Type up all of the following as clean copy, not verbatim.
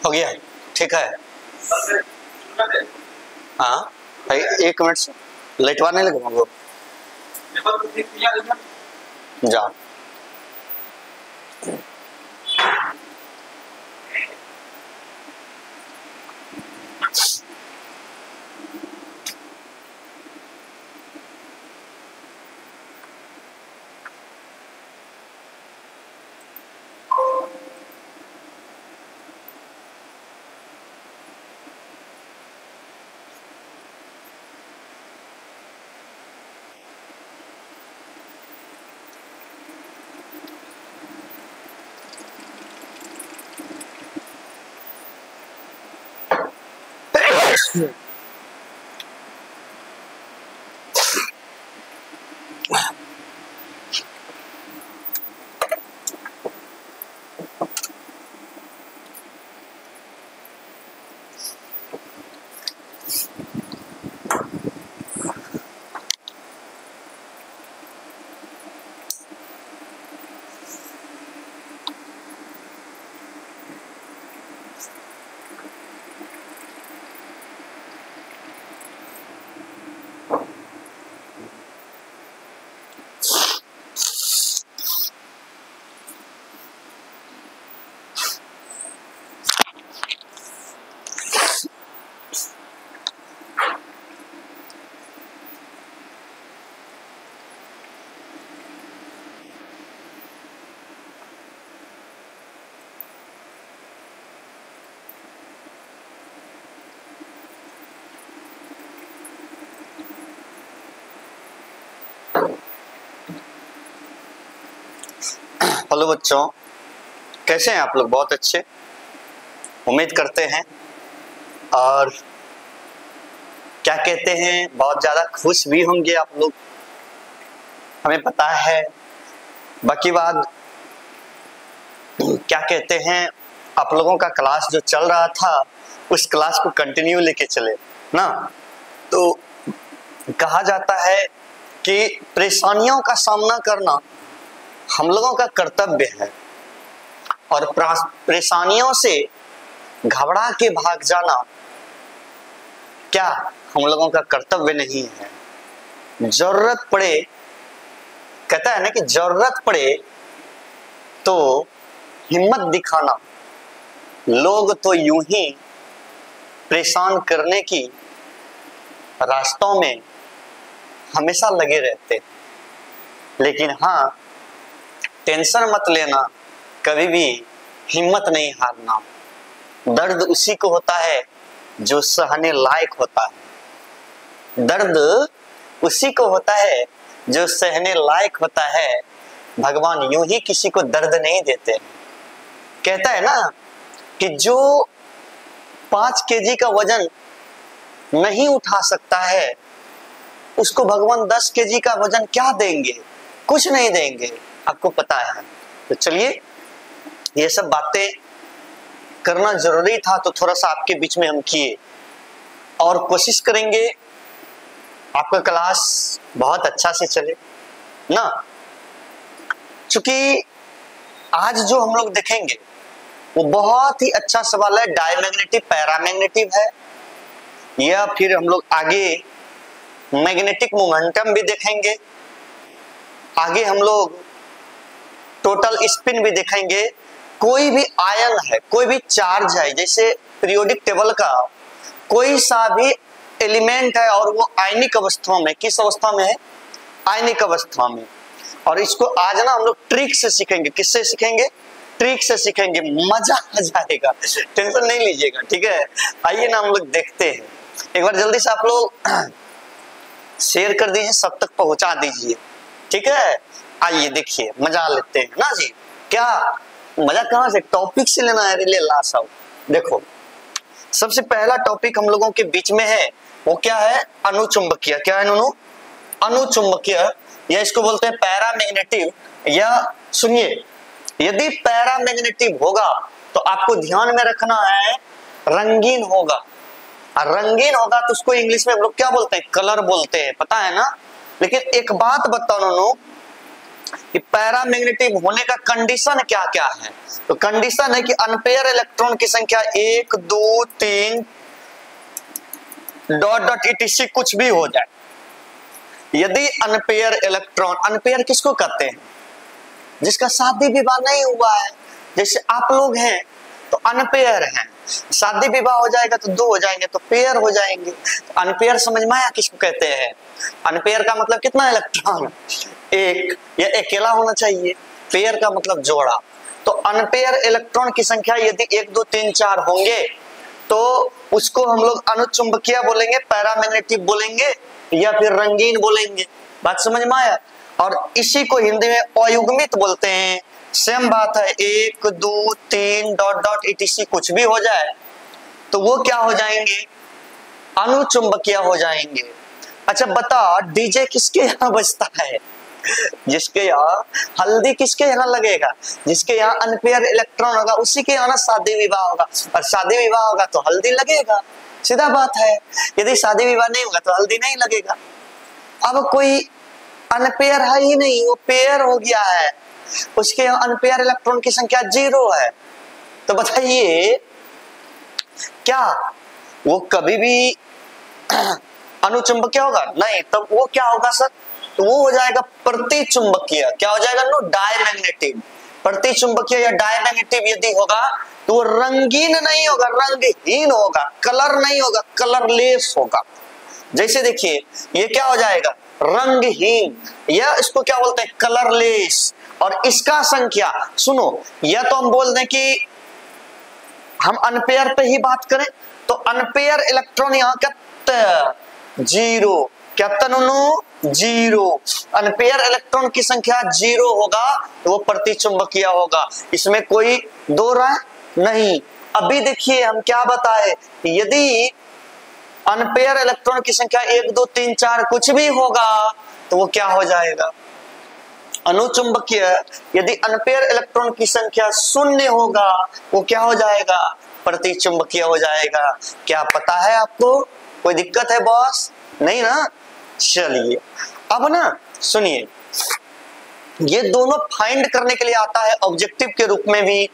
हो गया, ठीक है। हाँ भाई, 1 मिनट से लेटवाने लगे वो जा। हेलो बच्चों, कैसे हैं आप लोग? बहुत अच्छे, उम्मीद करते हैं। और क्या कहते हैं, बहुत ज़्यादा खुश भी होंगे आप लोग, हमें पता है। बाकी बात क्या कहते हैं, आप लोगों का क्लास जो चल रहा था उस क्लास को कंटिन्यू लेके चले ना। तो कहा जाता है कि परेशानियों का सामना करना हम लोगों का कर्तव्य है और परेशानियों से घबरा के भाग जाना क्या हम लोगों का कर्तव्य नहीं है। जरूरत पड़े, कहता है ना कि जरूरत पड़े तो हिम्मत दिखाना। लोग तो यूं ही परेशान करने की रास्तों में हमेशा लगे रहते, लेकिन हाँ, टेंशन मत लेना, कभी भी हिम्मत नहीं हारना। दर्द उसी को होता है जो सहने लायक होता है। दर्द उसी को होता है जो सहने लायक होता है। भगवान यूं ही किसी को दर्द नहीं देते। कहता है ना कि जो 5 केजी का वजन नहीं उठा सकता है उसको भगवान 10 केजी का वजन क्या देंगे? कुछ नहीं देंगे, आपको पता है। तो चलिए, ये सब बातें करना जरूरी था तो थोड़ा सा आपके बीच में हम किए, और कोशिश करेंगे आपका क्लास बहुत अच्छा से चले ना। क्योंकि आज जो हम लोग देखेंगे वो बहुत ही अच्छा सवाल है। डायमैग्नेटिक पैरामैग्नेटिक है, या फिर हम लोग आगे मैग्नेटिक मोमेंटम भी देखेंगे। आगे हम लोग टोटल स्पिन भी देखेंगे। कोई भी आयन है, कोई भी चार्ज है, जैसे पीरियोडिक टेबल का कोई सा भी एलिमेंट है और वो आयनिक अवस्था में, किस अवस्था में है? आयनिक अवस्था में। और इसको आज ना हम लोग ट्रिक से सीखेंगे। किससे सीखेंगे? ट्रिक से सीखेंगे। मजा आ जाएगा, टेंशन नहीं लीजिएगा, ठीक है। आइए ना हम लोग देखते हैं। एक बार जल्दी से आप लोग शेयर कर दीजिए, सब तक पहुंचा दीजिए, ठीक है। आइए देखिए, मजा लेते हैं ना जी। क्या मजा कहां से? टॉपिक से लेना है, रिले ला सब। देखो, सबसे पहला टॉपिक हम लोगों के बीच में है वो क्या है? अनुचुंबकीय। क्या है नूनू? अनुचुंबकीय, या इसको बोलते हैं पैरामैग्नेटिक। या सुनिए, यदि पैरामैग्नेटिक होगा तो आपको ध्यान में रखना है रंगीन होगा। और रंगीन होगा तो उसको इंग्लिश में हम लोग क्या बोलते हैं? कलर बोलते हैं, पता है ना। लेकिन एक बात बताओ नूनू, कि पैरामैग्नेटिक होने का कंडीशन क्या क्या है। तो कंडीशन है कि अनपेयर इलेक्ट्रॉन की संख्या 1 2 3 डॉट डॉट etc कुछ भी हो जाए। यदि अनपेयर इलेक्ट्रॉन, अनपेयर किसको कहते हैं? जिसका शादी विवाह नहीं हुआ है, जैसे आप लोग हैं तो अनपेयर हैं, शादी विवाह हो जाएगा तो 2 हो जाएंगे तो पेयर हो जाएंगे। तो अनपेयर समझ में आया किसको कहते हैं? अनपेयर का मतलब कितना इलेक्ट्रॉन? एक, या अकेला होना चाहिए। पेयर का मतलब जोड़ा। तो अनपेयर इलेक्ट्रॉन की संख्या यदि 1 2 3 4 होंगे तो उसको हम लोग अनुचुंबकीय बोलेंगे, पैरामैग्नेटिक बोलेंगे, या फिर रंगीन बोलेंगे। बात समझ में आया? और इसी को हिंदी में अयुग्मित बोलते हैं। सेम बात है, 1 2 3 डॉट डॉट etc कुछ भी हो जाए तो वो क्या हो जाएंगे? अनुचुंबकीय हो जाएंगे। अच्छा बता, डीजे किसके यहाँ बजता है? जिसके यहाँ हल्दी किसके यहाँ लगेगा? जिसके यहाँ अनपेयर इलेक्ट्रॉन होगा उसी के यहाँ ना शादी विवाह होगा, और शादी विवाह होगा तो हल्दी लगेगा। सीधा बात है। यदि शादी विवाह नहीं होगा तो हल्दी नहीं लगेगा। अब कोई अनपेयर है ही नहीं, वो पेयर हो गया है, उसके यहाँ अनपेयर इलेक्ट्रॉन की संख्या 0 है, तो बताइए क्या वो कभी भी अनुचुंबकीय होगा? नहीं। तब वो क्या होगा सर? तो वो हो जाएगा प्रतिचुंबकीय। क्या हो जाएगा? No, diamagnetic. प्रतिचुंबकीय या डायमैग्नेटिक यदि होगा तो वो रंगीन नहीं होगा, रंगहीन होगा, कलर नहीं होगा, कलरलेस होगा। जैसे देखिए ये क्या हो जाएगा? रंगहीन, या इसको क्या बोलते हैं? कलरलेस। और इसका संख्या सुनो, या तो हम बोल दें कि हम अनपेयर पे ही बात करें तो अनपेयर इलेक्ट्रॉन यहाँ क्या? 0। क्या तनुनु? 0। अनपेयर इलेक्ट्रॉन की संख्या 0 होगा तो वो प्रतिचुंबकीय होगा, इसमें कोई दो राय नहीं। अभी देखिए हम क्या बताए, यदि अनपेयर इलेक्ट्रॉन की संख्या 1 2 3 4 कुछ भी होगा तो वो क्या हो जाएगा? अनुचुंबकीय। यदि अनपेयर इलेक्ट्रॉन की संख्या 0 होगा वो क्या हो जाएगा? प्रतिचुंबकीय हो जाएगा। क्या पता है आपको? कोई दिक्कत है बॉस? नहीं ना? चलिए अब ना सुनिए, ये दोनों फाइंड करने के लिए आता है ऑब्जेक्टिव के रूप में भी,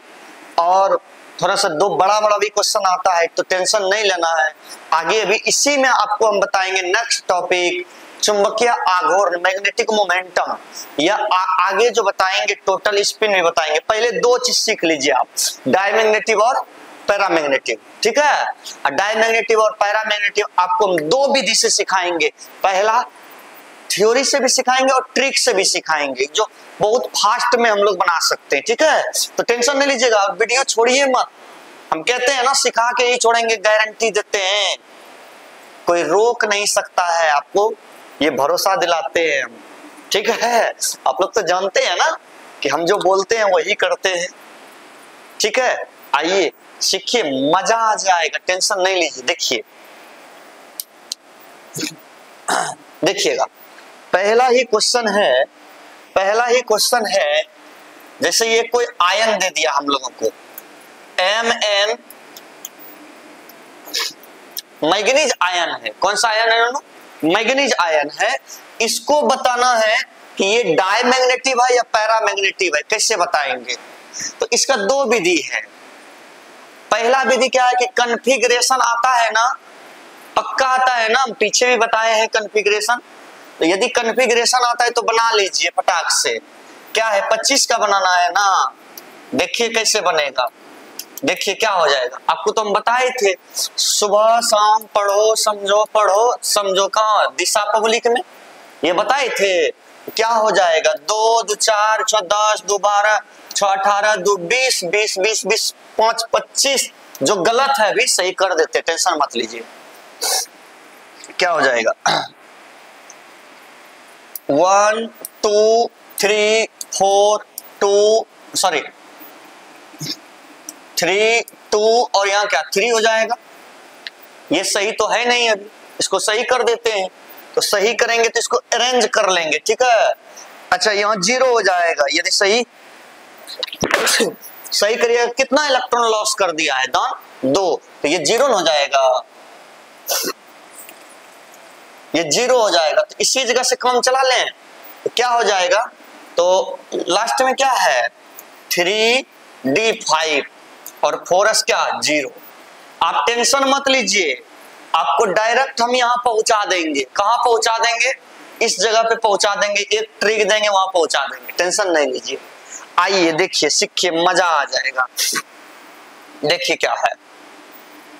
और थोड़ा सा दो बड़ा बड़ा भी क्वेश्चन आता है, तो टेंशन नहीं लेना है। आगे अभी इसी में आपको हम बताएंगे नेक्स्ट टॉपिक, चुंबकीय आघूर्ण, मैग्नेटिक मोमेंटम, या आगे जो बताएंगे टोटल स्पिन भी बताएंगे। पहले 2 चीज सीख लीजिए आप, डायमैग्नेटिक और पैरामैग्नेटिक, ठीक है? डायमैग्नेटिक और पैरामैग्नेटिक आपको हम 2 विधि से सिखाएंगे। पहला थ्योरी से भी सिखाएंगे और ट्रिक से भी सिखाएंगे, जो बहुत फास्ट में हम लोग बना सकते हैं, ठीक है? तो टेंशन नहीं लीजिएगा, वीडियो छोड़िए मत। हम कहते हैं ना सिखा के ही छोड़ेंगे, गारंटी देते हैं, कोई रोक नहीं सकता है आपको, ये भरोसा दिलाते हैं हम, ठीक है? आप लोग तो जानते हैं ना कि हम जो बोलते हैं वही करते हैं, ठीक है? आइए सीखिए, मजा आ जाएगा, टेंशन नहीं लीजिए। देखिए देखिएगा, पहला ही क्वेश्चन है, जैसे ये कोई आयन दे दिया हम लोगों को, Mn, मैग्नीज आयन है। कौन सा आयन है? मैग्नीज आयन है। इसको बताना है कि ये डायमैग्नेटिक है या पैरामैग्नेटिक है, कैसे बताएंगे? तो इसका 2 विधि है। पहला विधि क्या है कि कॉन्फ़िगरेशन आता है ना, पक्का आता है ना, हम पीछे भी बताए हैं कॉन्फ़िगरेशन। तो यदि कॉन्फ़िगरेशन आता है तो बना लीजिए फटाक से। क्या है? 25 का बनाना है ना। देखिए कैसे बनेगा, देखिए क्या हो जाएगा। आपको तो हम बताए थे, सुबह शाम पढ़ो समझो कहाँ? दिशा पब्लिक में ये बताए थे। क्या हो जाएगा? 2 2 4 6 10 2 12 6 18 2 20 20 20 20 5 25। जो गलत है भी सही कर देते, टेंशन मत लीजिए। क्या हो जाएगा? 1 2 3 4 2 सॉरी 3 2 और यहाँ क्या 3 हो जाएगा। ये सही तो है नहीं, अभी इसको सही कर देते हैं। तो सही करेंगे तो इसको अरेंज कर लेंगे, ठीक है? अच्छा यहाँ 0 हो जाएगा यदि सही सही करिएगा। कितना इलेक्ट्रॉन लॉस कर दिया है? 2। तो ये 0 हो जाएगा, ये 0 हो जाएगा। तो इसी जगह से काम चला लें तो क्या हो जाएगा? तो लास्ट में क्या है 3d5 और 4s क्या 0। आप टेंशन मत लीजिए, आपको डायरेक्ट हम यहाँ पहुंचा देंगे। कहाँ पहुंचा देंगे? इस जगह पे पहुंचा देंगे, एक ट्रिक देंगे वहां पहुंचा देंगे, टेंशन नहीं लीजिए। आइए देखिए, सीखिए, मजा आ जाएगा। देखिए क्या है,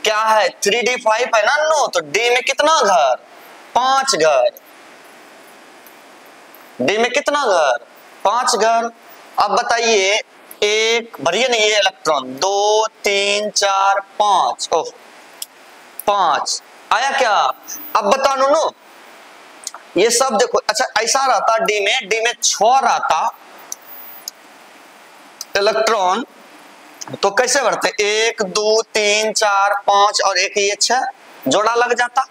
क्या है 3d5 है ना 9, तो d में कितना घर 5 घर, d में कितना घर 5 घर। अब बताइए एक भरिए नहीं ये इलेक्ट्रॉन 2 3 4 5, ओह 5 आया क्या? अब बता नो ये सब देखो, अच्छा ऐसा रहता डी में 6 रहता इलेक्ट्रॉन, तो कैसे बढ़ते 1 2 3 4 5 और एक ये 6 जोड़ा लग जाता।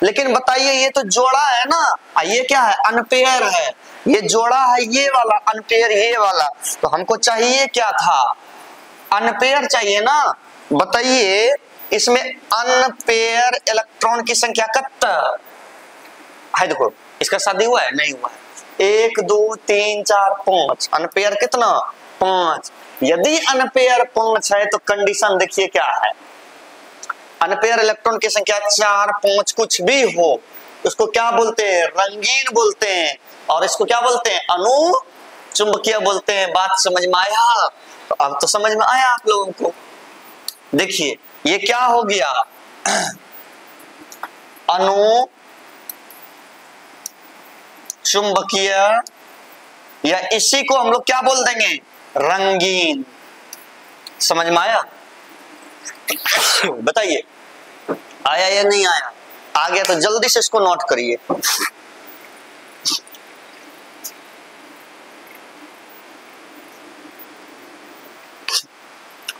लेकिन बताइए ये तो जोड़ा है ना, ये क्या है अनपेयर है, ये जोड़ा है ये वाला, अनपेयर ये वाला, तो हमको चाहिए क्या था अनपेयर चाहिए ना। बताइए इसमें अनपेयर इलेक्ट्रॉन की संख्या कितना है? देखो इसका शादी हुआ है नहीं हुआ है, 1 2 3 4 5, अनपेयर कितना 5। यदि अनपेयर 5 है तो कंडीशन देखिए क्या है, अनपेयर इलेक्ट्रॉन की संख्या 4 5 कुछ भी हो, उसको क्या बोलते हैं रंगीन बोलते हैं, और इसको क्या बोलते हैं अणु चुंबकीय बोलते हैं। बात समझ में आया? तो अब तो समझ में आया आप लोगों को। देखिए ये क्या हो गया अणु चुंबकीय, या इसी को हम लोग क्या बोल देंगे रंगीन। समझ में आया? बताइए आया या नहीं आया? आ गया तो जल्दी से इसको नोट करिए।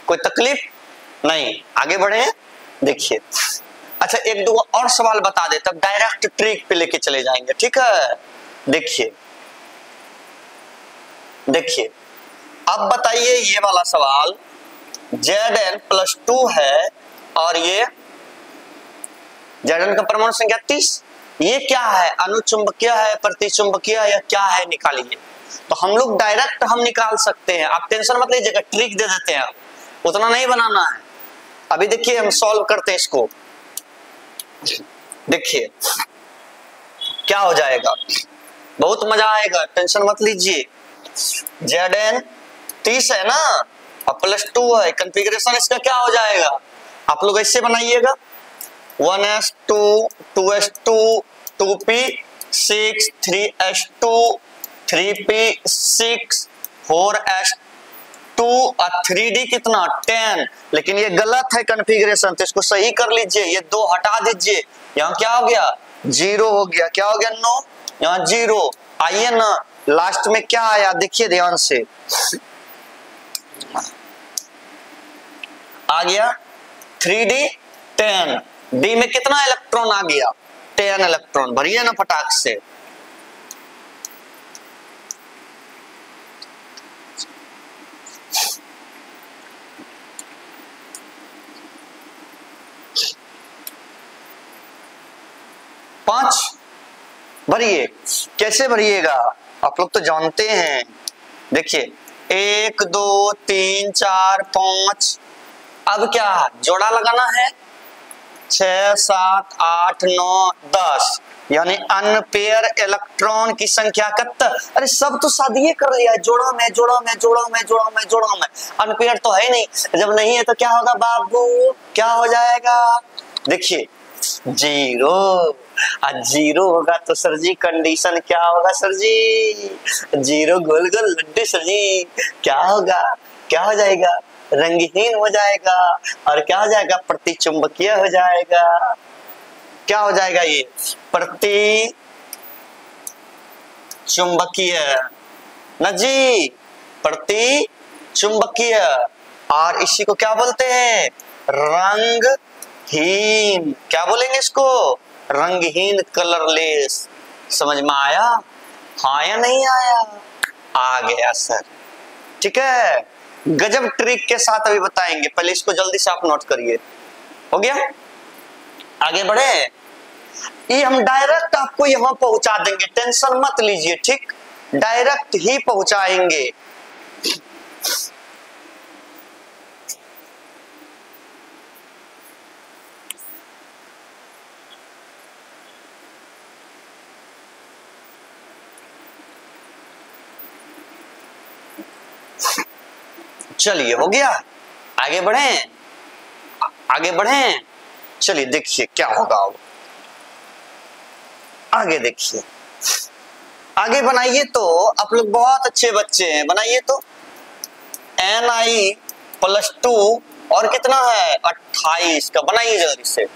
कोई तकलीफ नहीं, आगे बढ़े देखिए। अच्छा एक दो और सवाल बता दे तब डायरेक्ट ट्रिक पे लेके चले जाएंगे, ठीक है? देखिए देखिए अब बताइए ये वाला सवाल Zn+2 है और ये Zn का परमाणु संख्या 30, ये क्या है अनुचुंबकीय है प्रतिचुंबकीय या क्या है निकालिए। तो हम लोग डायरेक्ट हम निकाल सकते हैं, आप टेंशन मत लीजिएगा, ट्रिक दे देते हैं, उतना नहीं बनाना है। अभी देखिए हम सॉल्व करते हैं इसको, देखिए क्या हो जाएगा, बहुत मजा आएगा, टेंशन मत लीजिए। Zn 30 है ना और +2 है, कॉन्फ़िगरेशन इसका क्या हो जाएगा आप लोग ऐसे बनाइएगा 1s2 2s2 2p6 3s2 3p6 4s2 और 3d कितना 10। लेकिन ये गलत है कॉन्फ़िगरेशन, तो इसको सही कर लीजिए, ये 2 हटा दीजिए, यहाँ क्या हो गया 0 हो गया, क्या हो गया 9, यहाँ 0। आइए ना लास्ट में क्या आया देखिए ध्यान से, आ गया 3d 10, d में कितना इलेक्ट्रॉन आ गया 10 इलेक्ट्रॉन, भरिए ना फटाक से। पांच भरिए, कैसे भरिएगा आप लोग तो जानते हैं। देखिए 1 2 3 4 5, अब क्या जोड़ा लगाना है 6 7 8 9 10, यानी अनपेयर इलेक्ट्रॉन की संख्या कितना, अरे सब तो शादी कर लिया है, जोड़ा में जोड़ा में जोड़ा में जोड़ा में जोड़ा में, अनपेयर तो है नहीं, जब नहीं है तो क्या होगा बाबू, क्या हो जाएगा देखिए 0, आज 0 होगा तो सर जी कंडीशन क्या होगा सर जी, 0 गोल गोल लड्डू सर जी, क्या होगा, क्या हो जाएगा रंगहीन हो जाएगा, और क्या हो जाएगा प्रतिचुंबकीय हो जाएगा। क्या हो जाएगा ये प्रति चुंबकीय ना जी, प्रति चुंबकीय, और इसी को क्या बोलते हैं रंगहीन। क्या बोलेंगे इसको रंगहीन, कलरलेस। समझ में आया? हाँ या नहीं आया? आ गया सर, ठीक है। गजब ट्रिक के साथ अभी बताएंगे, पहले इसको जल्दी से आप नोट करिए। हो गया, आगे बढ़े। ये हम डायरेक्ट आपको यहां पहुंचा देंगे, टेंशन मत लीजिए, ठीक। डायरेक्ट ही पहुंचाएंगे। चलिए हो गया, आगे बढ़ें, आगे बढ़ें। चलिए देखिए क्या होगा, आगे देखिए, आगे बनाइए। तो आप लोग बहुत अच्छे बच्चे हैं, बनाइए तो Ni + 2 और कितना है 28 का, बनाइए जल्दी से,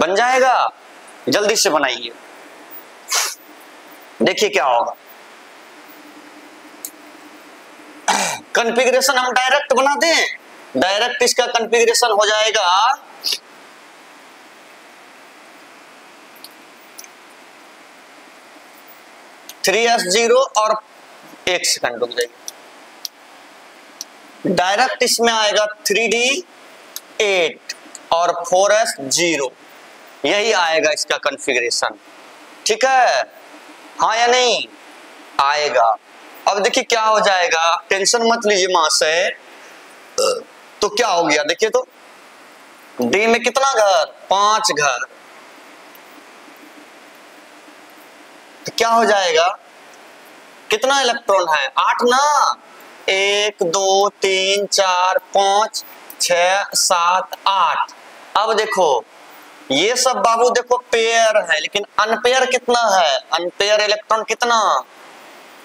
बन जाएगा, जल्दी से बनाइए। देखिए क्या होगा, कॉन्फ़िगरेशन हम डायरेक्ट बना दें, डायरेक्ट इसका कॉन्फ़िगरेशन हो जाएगा 3s0 और 1 सेकंड रुक जाइए, डायरेक्ट इसमें आएगा 3d8 और 4s0, यही आएगा इसका कॉन्फ़िगरेशन। ठीक है, हाँ या नहीं आएगा। अब देखिए क्या हो जाएगा, टेंशन मत लीजिए महाशय। तो क्या हो गया देखिए, तो डी में कितना घर, 5 घर, तो क्या हो जाएगा, कितना इलेक्ट्रॉन है, 8 ना, 1 2 3 4 5 6 7 8। अब देखो ये सब बाबू देखो पेयर है, लेकिन अनपेयर कितना है, अनपेयर इलेक्ट्रॉन कितना,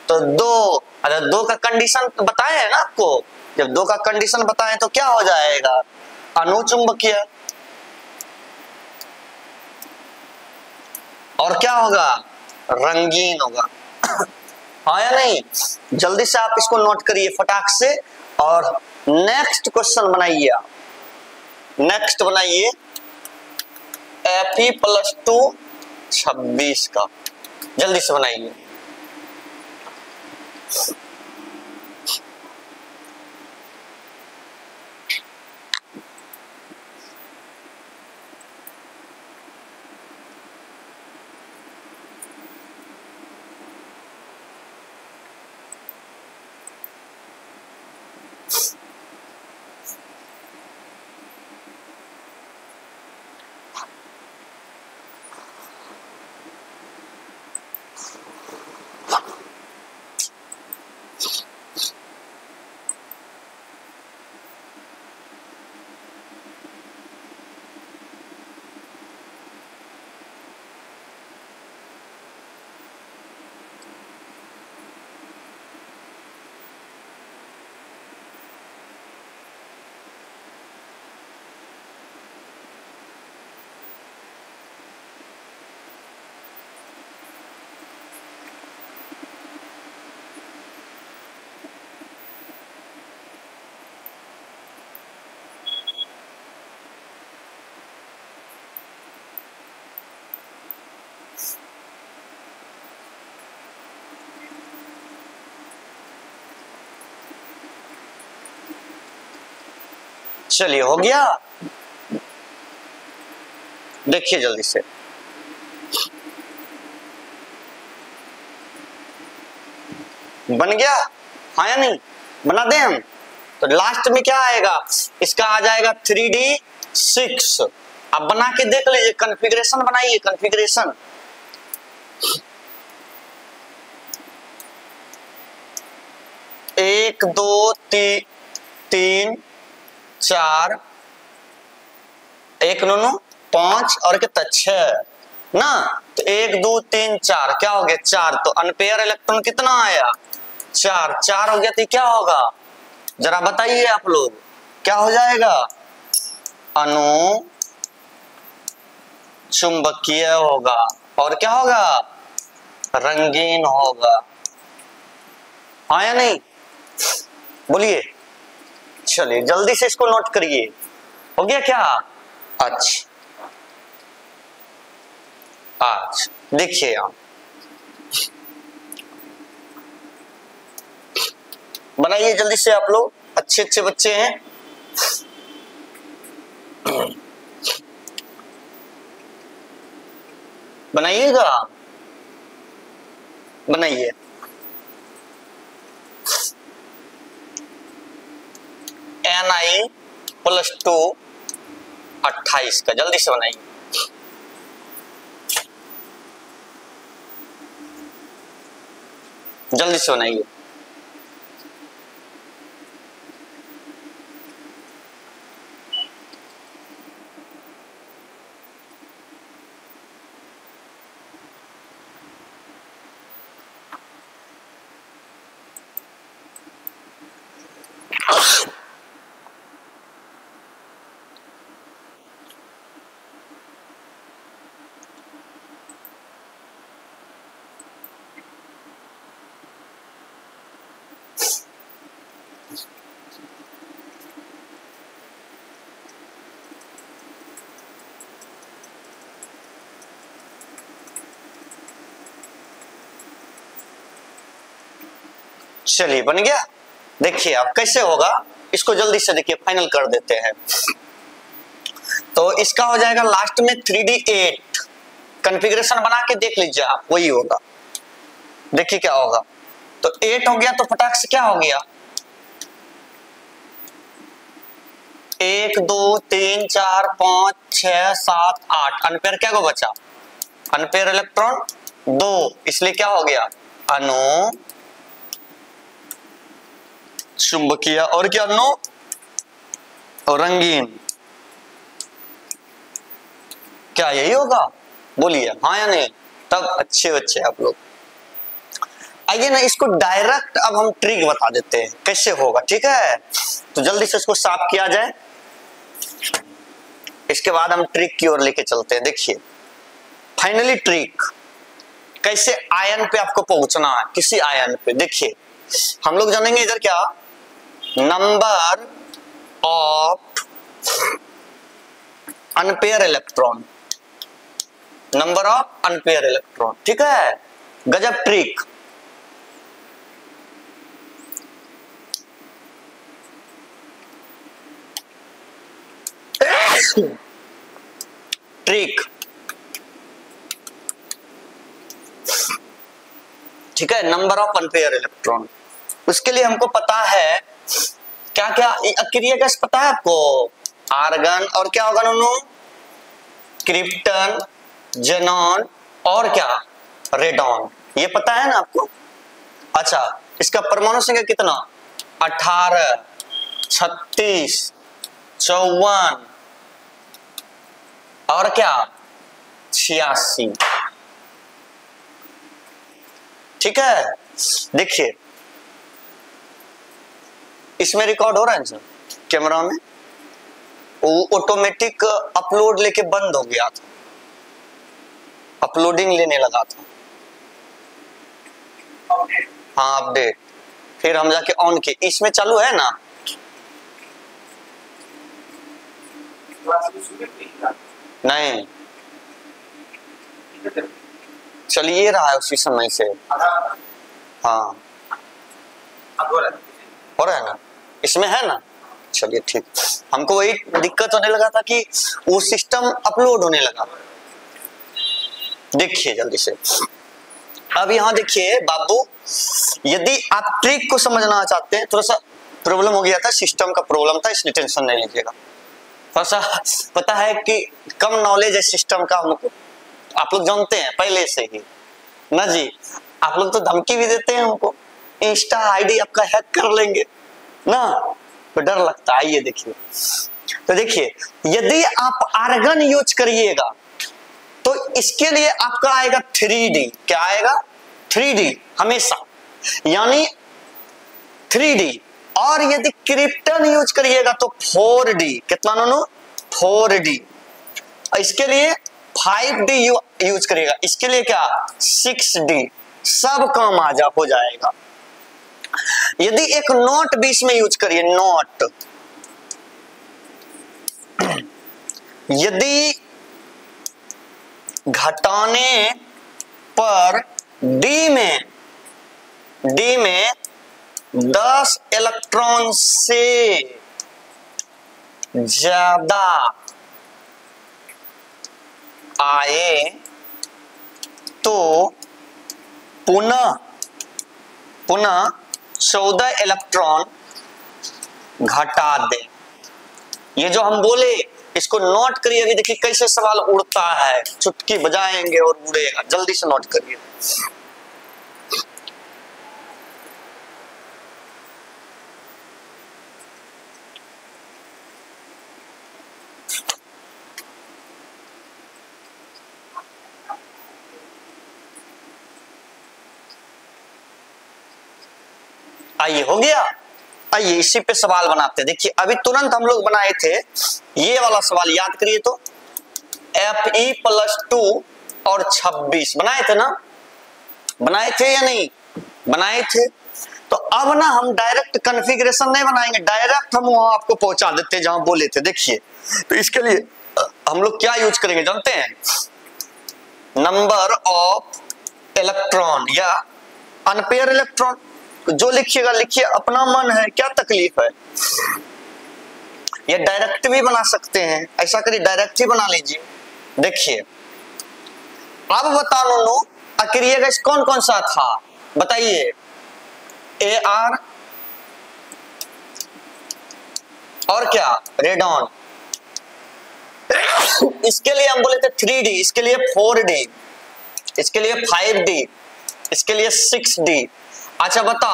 तो 2। अरे 2 का कंडीशन तो बताए है ना आपको, जब 2 का कंडीशन बताएं तो क्या हो जाएगा, अनुचुंबकीय। और क्या होगा, रंगीन होगा। हाँ या नहीं, जल्दी से आप इसको नोट करिए फटाक से, और नेक्स्ट क्वेश्चन बनाइए आप, नेक्स्ट बनाइए Fe + 2 26 का, जल्दी से बनाइए। चलिए हो गया, देखिए जल्दी से, बन गया, हाँ या नहीं, बना दें हम। तो लास्ट में क्या आएगा, इसका आ जाएगा 3d6। अब बना के देख लीजिए, कॉन्फ़िगरेशन बनाइए, कॉन्फ़िगरेशन। एक दो तीन 4 1 9 5 और कितना 6 ना, तो 1 2 3 4 क्या हो गया 4, तो अनपेयर इलेक्ट्रॉन कितना आया 4 हो गया, तो क्या होगा जरा बताइए आप लोग, क्या हो जाएगा, अणु चुंबकीय होगा, और क्या होगा, रंगीन होगा, हाँ या नहीं, बोलिए। चलिए जल्दी से इसको नोट करिए, हो गया क्या, अच्छा आज देखिए आप बनाइए जल्दी से, आप लोग अच्छे अच्छे बच्चे हैं। बनाइएगा, बनाइए। Ni+2 28 का, जल्दी से बनाइए। जल्दी से बनाइए। चलिए बन गया। देखिए अब कैसे होगा, इसको जल्दी से देखिए फाइनल कर देते हैं। तो इसका हो जाएगा लास्ट में 3D8 कॉन्फ़िगरेशन बना के देख लीजिए आप, वही होगा। देखिए क्या होगा, तो 8 हो गया तो फटाक से क्या हो गया, 1 2 3 4 5 6 7 8 अनपेयर क्या को बचा, अनपेयर इलेक्ट्रॉन 2, इसलिए क्या हो गया अनु चुंबकीय और क्या नो और रंगीन। क्या यही होगा, बोलिए हाँ या नहीं। तब अच्छे बच्चे आप लोग। आइए ना इसको डायरेक्ट अब हम ट्रिक बता देते हैं कैसे होगा, ठीक है। तो जल्दी से इसको साफ किया जाए, इसके बाद हम ट्रिक की ओर लेके चलते हैं। देखिए फाइनली ट्रिक कैसे आयन पे आपको पहुंचना है, किसी आयन पे। देखिए हम लोग जानेंगे इधर क्या, number of unpaired electron, number of unpaired electron, ठीक है। गजब ट्रिक। ट्रिक, ठीक है, नंबर ऑफ अनपेयर इलेक्ट्रॉन। उसके लिए हमको पता है क्या क्या अक्रिय गैस पता है आपको, आर्गन और क्या होगा दोनों, क्रिप्टन, जेनॉन और क्या रेडॉन, ये पता है ना आपको। अच्छा इसका परमाणु संख्या कितना, 18 36 54 और क्या 86, ठीक है। देखिए इसमें रिकॉर्ड हो रहा है सर कैमरा में, वो ऑटोमेटिक अपलोड लेके बंद हो गया था, अपलोडिंग लेने लगा था। हाँ अपडेट, फिर हम जाके ऑन किए, इसमें चालू है ना। नहीं चलिए रहा है उसी समय से। हाँ हो रहा है ना, इसमें है ना। चलिए ठीक, हमको वही दिक्कत होने लगा था कि वो सिस्टम अपलोड होने लगा। देखिए जल्दी से अब यहाँ देखिए बाबू, यदि आप ट्रिक को समझना चाहते हैं, थोड़ा सा प्रॉब्लम हो गया था, सिस्टम का प्रॉब्लम था, इसलिए टेंशन नहीं लीजिएगा। थोड़ा सा पता है कि कम नॉलेज है सिस्टम का हमको, आप लोग जानते हैं पहले से ही ना जी। आप लोग तो धमकी भी देते हैं हमको, इंस्टा आईडी आपका हैक कर लेंगे ना, तो डर लगता है। ये देखिए, तो देखिए यदि आप आर्गन यूज करिएगा तो इसके लिए आपका आएगा 3D, क्या आएगा 3D हमेशा, यानी 3D। और यदि क्रिप्टन यूज करिएगा तो 4D, कितना नोनो 4D। इसके लिए 5D यूज करिएगा, इसके लिए क्या 6D, सब काम आजा हो जाएगा। यदि एक नोट बीच में यूज करिए, नोट, यदि घटाने पर D में 10 इलेक्ट्रॉन से ज्यादा आए तो पुनः 14 इलेक्ट्रॉन घटा दें। ये जो हम बोले इसको नोट करिए। अभी देखिए कैसे सवाल उड़ता है, चुटकी बजाएंगे और उड़ेगा। जल्दी से नोट करिए। आइए, हो गया। आइए इसी पे सवाल बनाते हैं। देखिए अभी तुरंत हम लोग बनाए थे ये वाला सवाल, याद करिए तो Fe प्लस 2 और 26 बनाए थे ना, बनाए थे या नहीं बनाए थे। तो अब ना हम डायरेक्ट कॉन्फ़िगरेशन नहीं बनाएंगे, डायरेक्ट हम वहां आपको पहुंचा देते जहां बोले थे। देखिए तो इसके लिए हम लोग क्या यूज करेंगे जानते हैं, नंबर ऑफ इलेक्ट्रॉन या अनपेयर इलेक्ट्रॉन। जो लिखिएगा लिखिए, अपना मन है, क्या तकलीफ है। ये डायरेक्ट भी बना सकते हैं, ऐसा करिए डायरेक्ट ही बना लीजिए। देखिए अब बता नो करिएगा कौन कौन सा था बताइए। AR और क्या रेडॉन। इसके लिए हम बोले थे 3D, इसके लिए 4D, इसके लिए 5D, इसके लिए 6D। अच्छा बता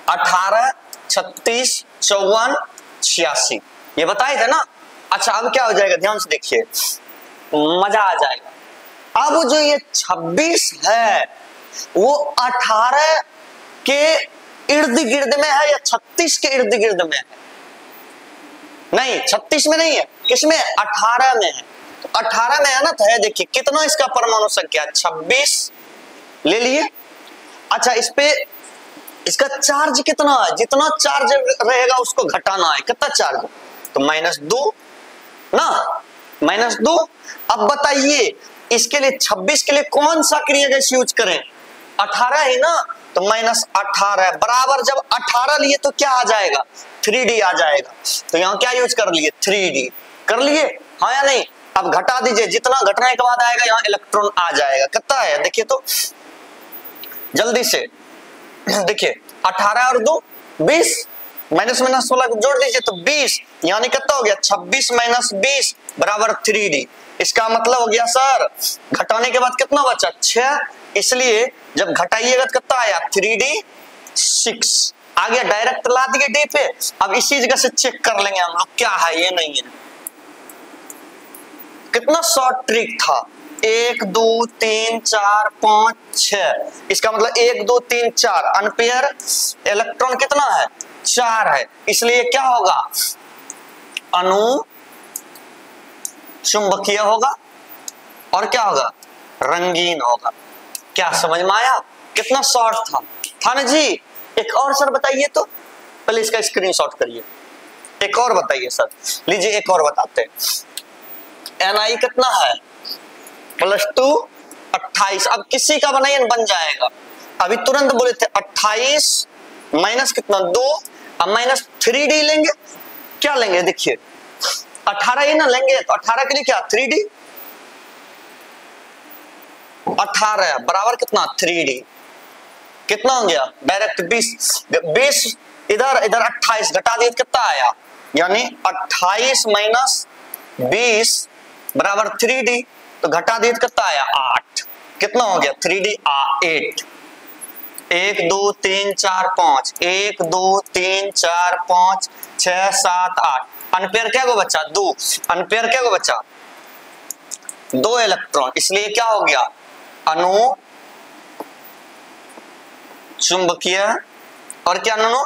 18, 36, 54, 86 ये बताए थे ना। अच्छा अब क्या हो जाएगा, ध्यान से देखिए, मजा आ जाएगा। अब जो ये 26 है वो 18 के इर्द गिर्द में है या 36 के इर्द गिर्द में है? नहीं, 36 में नहीं है, किसमें? 18 में है। तो 18 में है ना, तो है देखिए कितना इसका परमाणु संख्या 26 ले लिए। अच्छा इस पे इसका चार्ज कितना है, जितना चार्ज रहेगा उसको घटाना है। कितना चार्ज? तो -2 ना, -2। अब बताइए इसके लिए 26 के लिए कौन सा क्रिया गैस यूज करें? 18 है ना, तो -18 बराबर जब 18 लिए तो क्या आ जाएगा? 3D आ जाएगा। तो यहाँ क्या यूज कर लिए? 3D कर लिए, हाँ या नहीं? अब घटा दीजिए, जितना घटने के बाद आएगा यहाँ इलेक्ट्रॉन आ जाएगा। कितना है देखिए तो जल्दी से देखिए, 18 और 2 20, -16 को जोड़ दीजिए तो 20, यानी कितना हो गया? 26 - 20 बराबर 3D। इसका मतलब हो गया सर घटाने के बाद कितना बचा? 6। इसलिए जब घटाइएगा तो कितना आया? 3D 6 आ गया। डायरेक्ट ला दिए D पे। अब इसी जगह से चेक कर लेंगे हम लोग क्या है ये नहीं है। कितना शॉर्ट ट्रिक था, 1 2 3 4 5 6। इसका मतलब 1 2 3 4 अनपेयर इलेक्ट्रॉन कितना है? 4 है। इसलिए क्या होगा? अणु चुंबकीय होगा और क्या होगा? रंगीन होगा। क्या समझ में आया? कितना शॉर्ट था ना जी। एक और सर बताइए तो, पहले इसका स्क्रीनशॉट करिए। एक और बताइए सर, लीजिए एक और बताते हैं। Ni कितना है? +2 28। अब किसी का बनाइए बन जाएगा। अभी तुरंत बोले थे 28 माइनस कितना 2, अब -3D लेंगे। क्या लेंगे देखिए, 18 ही ना लेंगे तो 18 के लिए क्या 3D। 18 बराबर कितना 3D। कितना हो गया? डायरेक्ट 20 इधर 28 घटा दिए कितना आया? यानी 28 - 20 बराबर 3D। तो घटा दिए कितना आया? 8। कितना हो गया? 3D 8। 1 2 3 4 5 1 2 3 4 5 6 7 8। अनपेयर क्या को बचा? 2। अनपेयर क्या को बचा? 2 इलेक्ट्रॉन। इसलिए क्या हो गया? अणु चुंबकीय और क्या अणु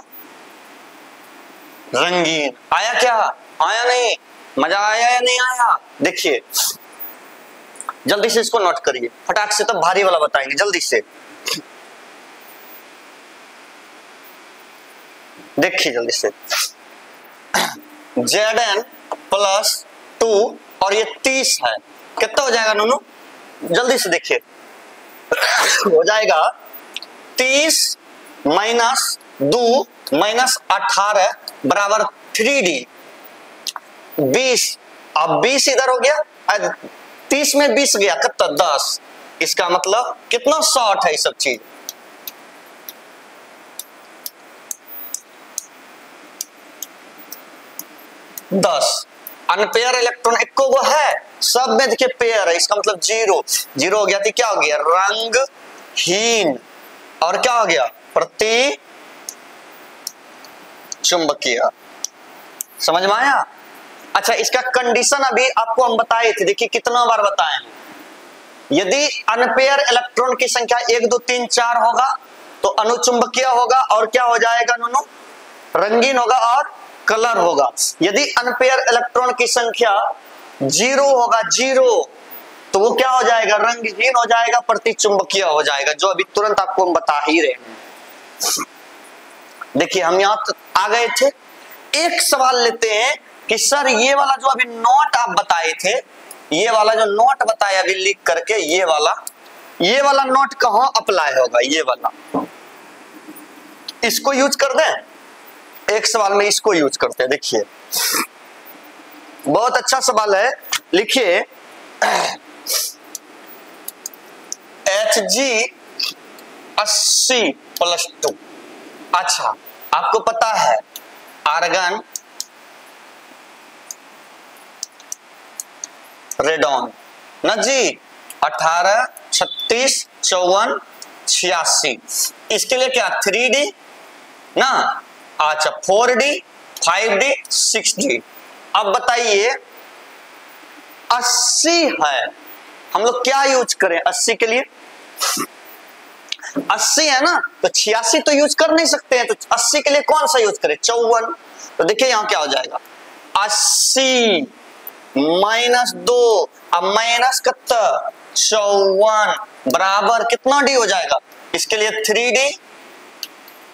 रंगीन। आया क्या? आया नहीं? मजा आया या नहीं आया? देखिए जल्दी से इसको नोट करिए, फटाक से, तो भारी वाला बताएंगे जल्दी से। देखिए जल्दी से, Zn + 2 और ये 30 है। कितना हो जाएगा नूनू? जल्दी से देखिए, हो जाएगा 30 - 2 - 18 बराबर 3D 20। अब 20 इधर हो गया, 30 में 20 गया कितना? 10। इसका मतलब कितना शॉर्ट है ये सब चीज। 10। अनपेयर इलेक्ट्रॉन इक्को गो है, सब में देखिए पेयर है, इसका मतलब 0 0 हो गया तो क्या हो गया रंगहीन, और क्या हो गया प्रति चुंबकीय। समझ में आया? अच्छा, इसका कंडीशन अभी आपको हम बताए थे, देखिए कितना बार बताए हैं। यदि अनपेयर इलेक्ट्रॉन की संख्या 1 2 3 4 होगा तो अनुचुंबकीय होगा, और क्या हो जाएगा दोनों रंगीन होगा और कलर होगा। यदि अनपेयर इलेक्ट्रॉन की संख्या 0 होगा 0 तो वो क्या हो जाएगा रंगहीन हो जाएगा, प्रतिचुंबकीय हो जाएगा, जो अभी तुरंत आपको हम बता ही रहे हैं। देखिए हम यहां आ गए थे, एक सवाल लेते हैं कि सर ये वाला जो अभी नोट आप बताए थे, ये वाला जो नोट बताया अभी लिख करके, ये वाला नोट कहां अप्लाई होगा, ये वाला इसको यूज कर दें। एक सवाल में इसको यूज करते हैं, देखिए बहुत अच्छा सवाल है, लिखिए Hg 80+2। अच्छा, आपको पता है आर्गन रेडॉन ना जी 18 36 54 86, इसके लिए क्या 3D ना, अच्छा 4D 5D 6D। अब बताइए 80 है, हम लोग क्या यूज करें 80 के लिए, 80 है ना, तो 86 तो यूज कर नहीं सकते हैं, तो 80 के लिए कौन सा यूज करें 54। तो देखिए यहां क्या हो जाएगा 80 -2, अब माइनस कितना 54 बराबर कितना डी हो जाएगा, इसके लिए 3D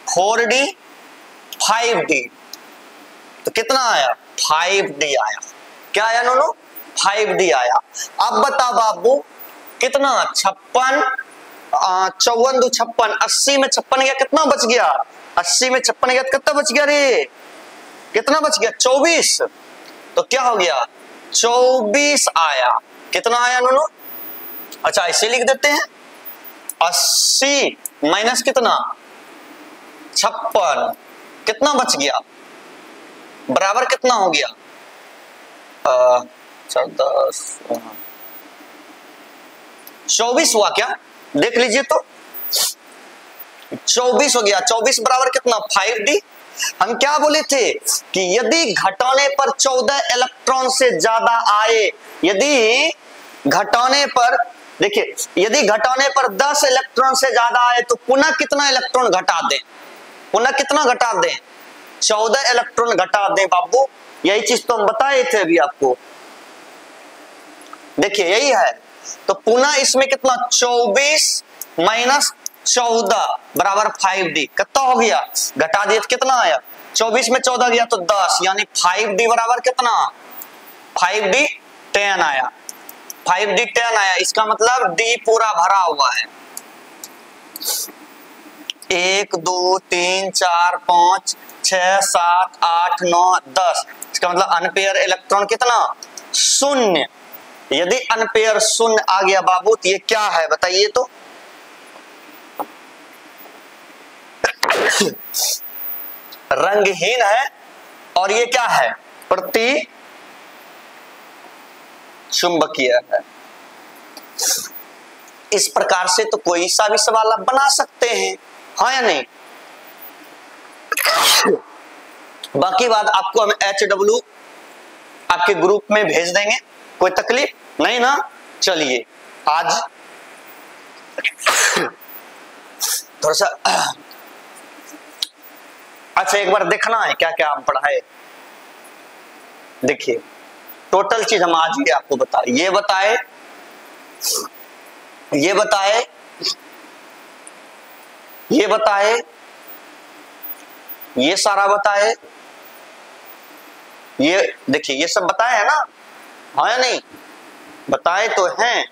4D 5D, तो कितना आया 5D आया। क्या आया नोनो 5D आया। अब बता बाबू कितना 56 54 2 56, 80 में 56 गया कितना बच गया, 80 में 56 गया कितना बच गया रे, कितना बच गया 24, तो क्या हो गया 24 आया। कितना आया नोनो, अच्छा इसे लिख देते हैं 80 माइनस कितना 56, कितना बच गया बराबर कितना हो गया 24 हुआ क्या, देख लीजिए तो 24 हो गया, 24 बराबर कितना 5D। हम क्या बोले थे कि यदि घटाने पर 14 इलेक्ट्रॉन से ज्यादा आए, यदि घटाने पर देखिए यदि घटाने पर 10 इलेक्ट्रॉन से ज्यादा आए तो पुनः कितना इलेक्ट्रॉन घटा दें, पुनः कितना घटा दें 14 इलेक्ट्रॉन घटा दें बाबू, यही चीज तो हम बताए थे अभी आपको, देखिए यही है। तो पुनः इसमें कितना 24 माइनस 14 बराबर 5D, कितना हो गया घटा दिए तो कितना आया 24 में 14 गया तो 10, यानी 5D बराबर कितना 5D 10 आया, 5D 10 आया, इसका मतलब D पूरा भरा हुआ है। 1 2 3 4 5 6 7 8 9 10, इसका मतलब अनपेयर इलेक्ट्रॉन कितना 0। यदि अनपेयर 0 आ गया बाबू तो ये क्या है बताइए तो, रंगहीन है, और ये क्या है प्रति चुंबकीय है। इस प्रकार से तो कोई सा भी सवाल आप बना सकते हैं, हाँ या नहीं। बाकी बात आपको हम HW आपके ग्रुप में भेज देंगे, कोई तकलीफ नहीं ना। चलिए आज थोड़ा सा अच्छा एक बार देखना है क्या क्या हम पढ़ाए, देखिए टोटल चीज हम आज ही आपको बता, ये बताए ये बताए ये बताए, ये सारा बताए, ये देखिए ये सब बताए है ना, हाँ या नहीं बताए तो हैं।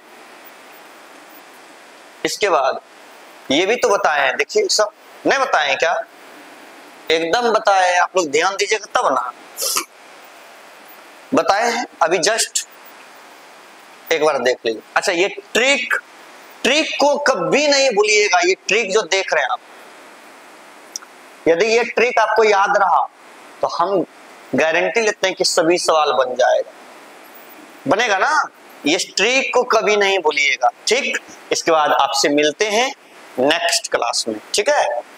इसके बाद ये भी तो बताए हैं, देखिए सब नहीं बताए क्या, एकदम बताए, आप लोग ध्यान दीजिएगा तब ना, बताए हैं अभी जस्ट एक बार देख लीजिए। अच्छा ये ट्रिक को कभी नहीं भूलिएगा, ये ट्रिक जो देख रहे हैं आप, यदि ये ट्रिक आपको याद रहा तो हम गारंटी लेते हैं कि सभी सवाल बन जाएगा, बनेगा ना, ये ट्रिक को कभी नहीं भूलिएगा। ठीक, इसके बाद आपसे मिलते हैं नेक्स्ट क्लास में। ठीक है।